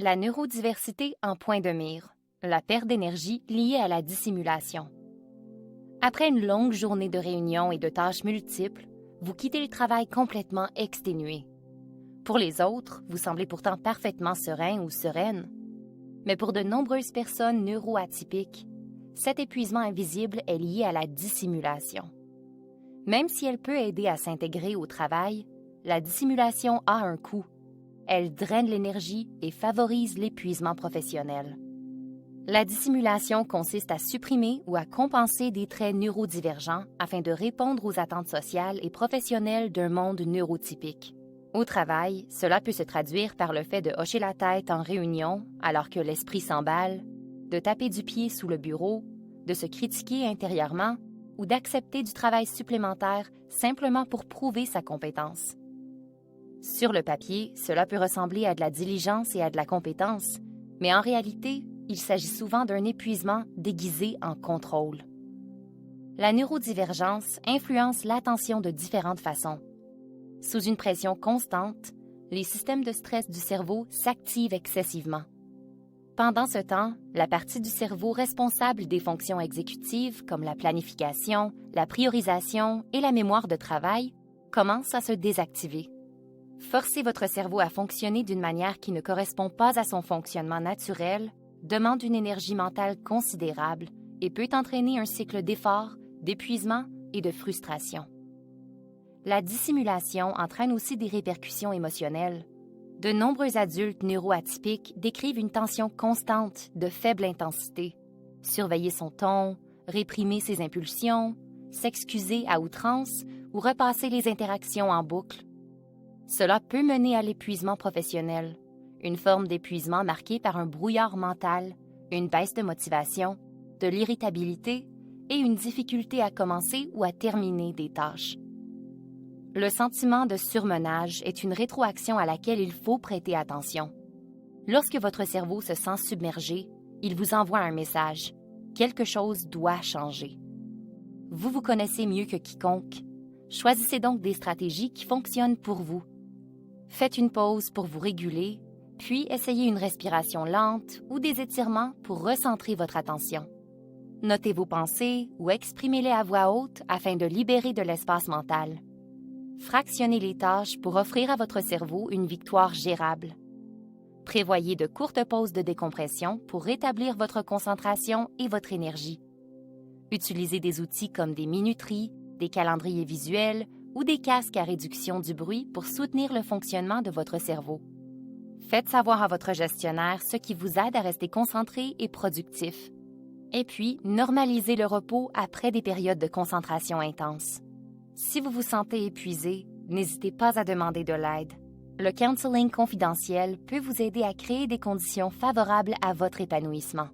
La neurodiversité en point de mire, la perte d'énergie liée à la dissimulation. Après une longue journée de réunions et de tâches multiples, vous quittez le travail complètement exténué. Pour les autres, vous semblez pourtant parfaitement serein ou sereine. Mais pour de nombreuses personnes neuroatypiques, cet épuisement invisible est lié à la dissimulation. Même si elle peut aider à s'intégrer au travail, la dissimulation a un coût. Elle draine l'énergie et favorise l'épuisement professionnel. La dissimulation consiste à supprimer ou à compenser des traits neurodivergents afin de répondre aux attentes sociales et professionnelles d'un monde neurotypique. Au travail, cela peut se traduire par le fait de hocher la tête en réunion alors que l'esprit s'emballe, de taper du pied sous le bureau, de se critiquer intérieurement ou d'accepter du travail supplémentaire simplement pour prouver sa compétence. Sur le papier, cela peut ressembler à de la diligence et à de la compétence, mais en réalité, il s'agit souvent d'un épuisement déguisé en contrôle. La neurodivergence influence l'attention de différentes façons. Sous une pression constante, les systèmes de stress du cerveau s'activent excessivement. Pendant ce temps, la partie du cerveau responsable des fonctions exécutives comme la planification, la priorisation et la mémoire de travail commence à se désactiver. Forcer votre cerveau à fonctionner d'une manière qui ne correspond pas à son fonctionnement naturel demande une énergie mentale considérable et peut entraîner un cycle d'effort, d'épuisement et de frustration. La dissimulation entraîne aussi des répercussions émotionnelles. De nombreux adultes neuroatypiques décrivent une tension constante de faible intensité. Surveiller son ton, réprimer ses impulsions, s'excuser à outrance ou repasser les interactions en boucle. Cela peut mener à l'épuisement professionnel, une forme d'épuisement marquée par un brouillard mental, une baisse de motivation, de l'irritabilité et une difficulté à commencer ou à terminer des tâches. Le sentiment de surmenage est une rétroaction à laquelle il faut prêter attention. Lorsque votre cerveau se sent submergé, il vous envoie un message. Quelque chose doit changer. Vous vous connaissez mieux que quiconque. Choisissez donc des stratégies qui fonctionnent pour vous. Faites une pause pour vous réguler, puis essayez une respiration lente ou des étirements pour recentrer votre attention. Notez vos pensées ou exprimez-les à voix haute afin de libérer de l'espace mental. Fractionnez les tâches pour offrir à votre cerveau une victoire gérable. Prévoyez de courtes pauses de décompression pour rétablir votre concentration et votre énergie. Utilisez des outils comme des minuteries, des calendriers visuels ou des casques à réduction du bruit pour soutenir le fonctionnement de votre cerveau. Faites savoir à votre gestionnaire ce qui vous aide à rester concentré et productif. Et puis, normalisez le repos après des périodes de concentration intense. Si vous vous sentez épuisé, n'hésitez pas à demander de l'aide. Le counseling confidentiel peut vous aider à créer des conditions favorables à votre épanouissement.